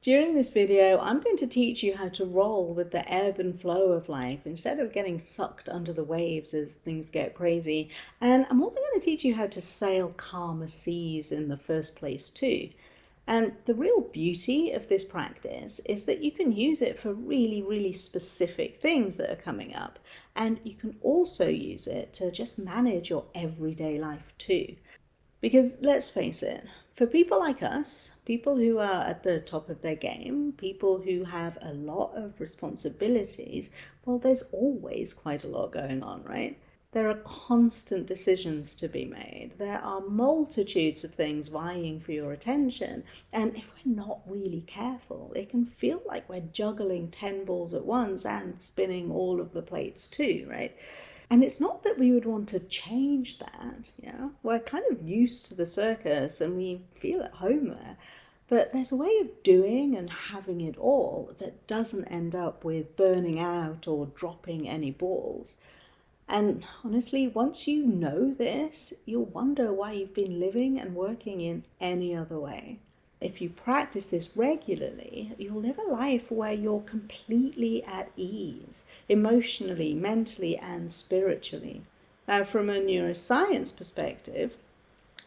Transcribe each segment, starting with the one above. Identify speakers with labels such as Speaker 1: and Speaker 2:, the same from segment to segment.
Speaker 1: During this video, I'm going to teach you how to roll with the ebb and flow of life instead of getting sucked under the waves as things get crazy. And I'm also going to teach you how to sail calmer seas in the first place too. And the real beauty of this practice is that you can use it for really, really specific things that are coming up. And you can also use it to just manage your everyday life too. Because let's face it, for people like us, people who are at the top of their game, people who have a lot of responsibilities, well, there's always quite a lot going on, right? There are constant decisions to be made. There are multitudes of things vying for your attention. And if we're not really careful, it can feel like we're juggling 10 balls at once and spinning all of the plates too, right? And it's not that we would want to change that, yeah. We're kind of used to the circus and we feel at home there. But there's a way of doing and having it all that doesn't end up with burning out or dropping any balls. And honestly, once you know this, you'll wonder why you've been living and working in any other way. If you practice this regularly, you'll live a life where you're completely at ease, emotionally, mentally, and spiritually. Now, from a neuroscience perspective,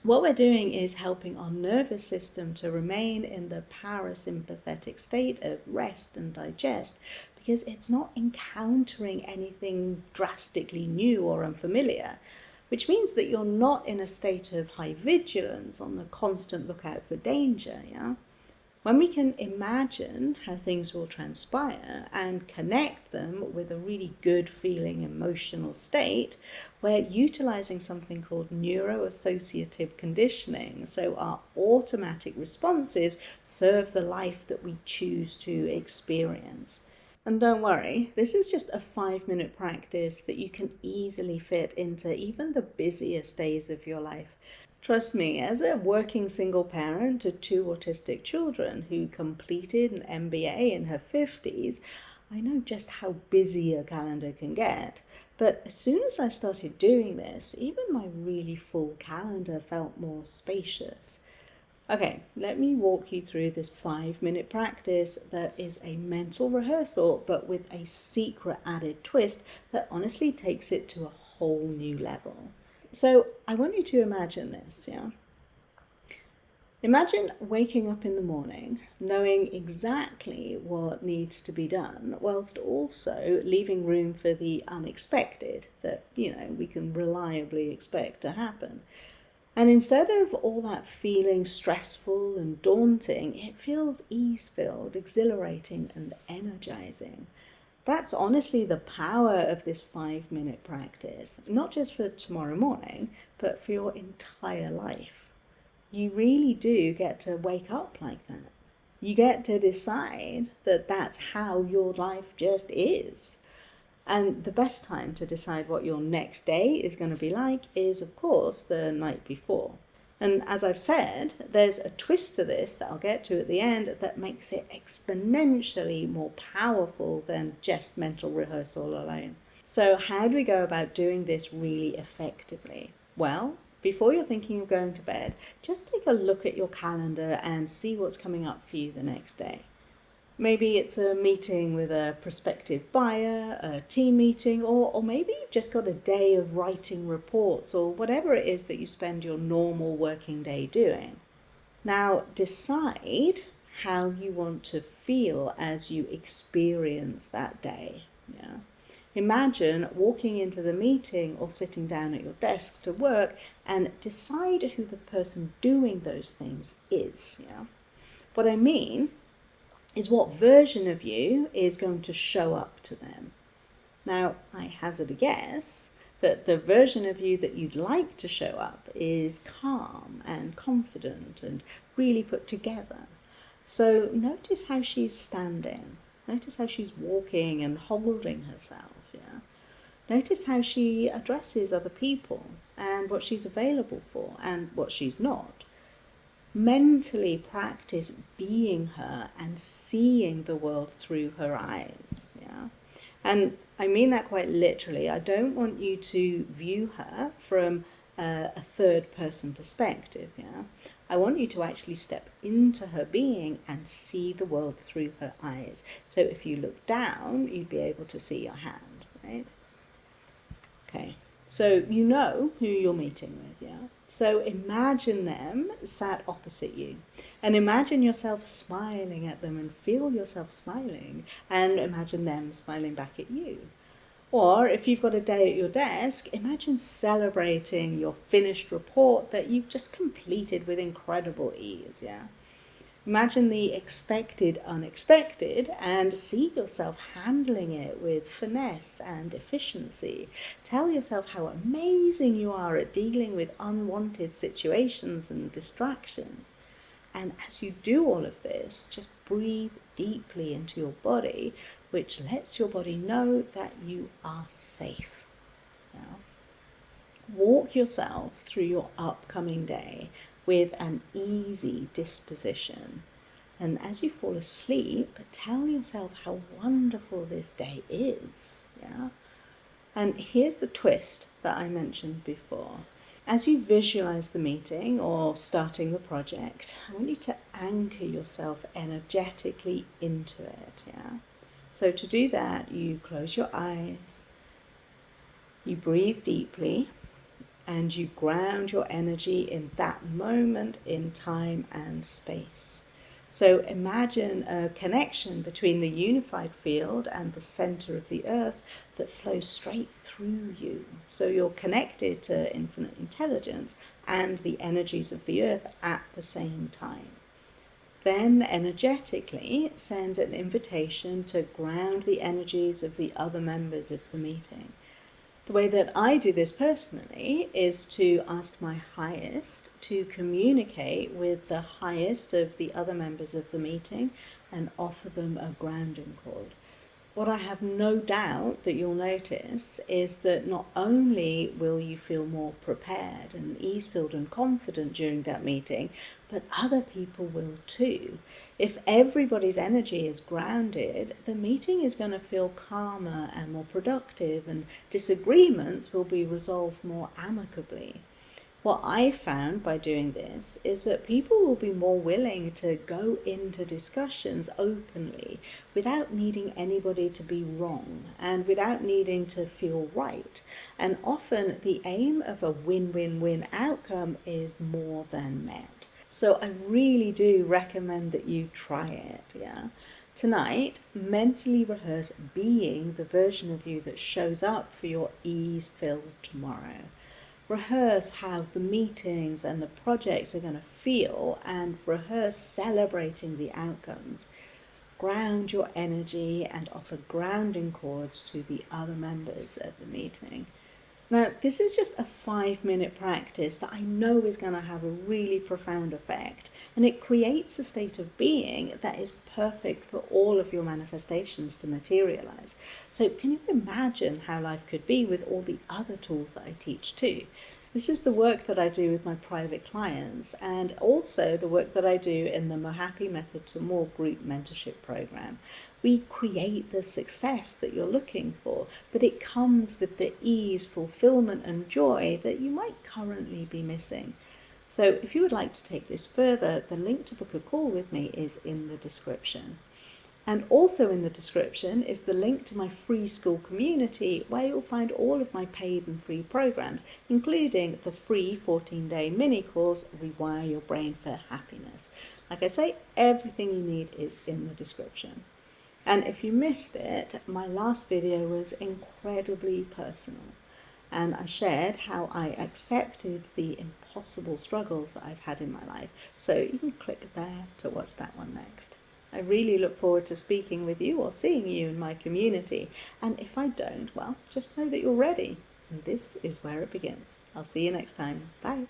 Speaker 1: what we're doing is helping our nervous system to remain in the parasympathetic state of rest and digest because it's not encountering anything drastically new or unfamiliar, which means that you're not in a state of high vigilance on the constant lookout for danger, yeah? When we can imagine how things will transpire and connect them with a really good feeling emotional state, we're utilizing something called neuroassociative conditioning. So our automatic responses serve the life that we choose to experience. And don't worry, this is just a 5-minute practice that you can easily fit into even the busiest days of your life. Trust me, as a working single parent to 2 autistic children who completed an MBA in her 50s, I know just how busy a calendar can get. But as soon as I started doing this, even my really full calendar felt more spacious. Okay, let me walk you through this 5-minute practice that is a mental rehearsal, but with a secret added twist that honestly takes it to a whole new level. So I want you to imagine this, yeah? Imagine waking up in the morning, knowing exactly what needs to be done, whilst also leaving room for the unexpected that, we can reliably expect to happen. And instead of all that feeling stressful and daunting, it feels ease-filled, exhilarating, and energizing. That's honestly the power of this 5-minute practice, not just for tomorrow morning, but for your entire life. You really do get to wake up like that. You get to decide that that's how your life just is. And the best time to decide what your next day is going to be like is, of course, the night before. And as I've said, there's a twist to this that I'll get to at the end that makes it exponentially more powerful than just mental rehearsal alone. So how do we go about doing this really effectively? Well, before you're thinking of going to bed, just take a look at your calendar and see what's coming up for you the next day. Maybe it's a meeting with a prospective buyer, a team meeting, or maybe you've just got a day of writing reports or whatever it is that you spend your normal working day doing. Now decide how you want to feel as you experience that day. Yeah. Imagine walking into the meeting or sitting down at your desk to work and decide who the person doing those things is. Yeah. What I mean is what version of you is going to show up to them. Now, I hazard a guess that the version of you that you'd like to show up is calm and confident and really put together. So notice how she's standing. Notice how she's walking and holding herself, yeah? Notice how she addresses other people and what she's available for and what she's not. Mentally practice being her and seeing the world through her eyes, yeah? And I mean that quite literally. I don't want you to view her from a third person perspective, yeah? I want you to actually step into her being and see the world through her eyes. So if you look down, you'd be able to see your hand, right? Okay, so you know who you're meeting with, yeah? So imagine them sat opposite you, and imagine yourself smiling at them and feel yourself smiling, and imagine them smiling back at you. Or if you've got a day at your desk, imagine celebrating your finished report that you've just completed with incredible ease, yeah? Imagine the expected unexpected and see yourself handling it with finesse and efficiency. Tell yourself how amazing you are at dealing with unwanted situations and distractions. And as you do all of this, just breathe deeply into your body, which lets your body know that you are safe. Now, walk yourself through your upcoming day with an easy disposition. And as you fall asleep, tell yourself how wonderful this day is. Yeah? And here's the twist that I mentioned before. As you visualize the meeting or starting the project, I want you to anchor yourself energetically into it. Yeah? So to do that, you close your eyes, you breathe deeply, and you ground your energy in that moment in time and space. So imagine a connection between the unified field and the center of the earth that flows straight through you. So you're connected to infinite intelligence and the energies of the earth at the same time. Then energetically send an invitation to ground the energies of the other members of the meeting. The way that I do this personally is to ask my highest to communicate with the highest of the other members of the meeting and offer them a grounding cord. What I have no doubt that you'll notice is that not only will you feel more prepared and ease-filled and confident during that meeting, but other people will too. If everybody's energy is grounded, the meeting is going to feel calmer and more productive, and disagreements will be resolved more amicably. What I found by doing this is that people will be more willing to go into discussions openly without needing anybody to be wrong and without needing to feel right. And often the aim of a win-win-win outcome is more than met. So I really do recommend that you try it, yeah? Tonight, mentally rehearse being the version of you that shows up for your ease-filled tomorrow. Rehearse how the meetings and the projects are going to feel and rehearse celebrating the outcomes. Ground your energy and offer grounding cords to the other members of the meeting. Now, this is just a 5-minute practice that I know is going to have a really profound effect, and it creates a state of being that is perfect for all of your manifestations to materialize. So can you imagine how life could be with all the other tools that I teach too? This is the work that I do with my private clients and also the work that I do in the Mohapi Method to More group mentorship program. We create the success that you're looking for, but it comes with the ease, fulfillment, and joy that you might currently be missing. So if you would like to take this further, the link to book a call with me is in the description. And also in the description is the link to my free school community where you'll find all of my paid and free programs, including the free 14-day mini course, Rewire Your Brain for Happiness. Like I say, everything you need is in the description. And if you missed it, my last video was incredibly personal. And I shared how I accepted the impossible struggles that I've had in my life. So you can click there to watch that one next. I really look forward to speaking with you or seeing you in my community. And if I don't, well, just know that you're ready. And this is where it begins. I'll see you next time. Bye.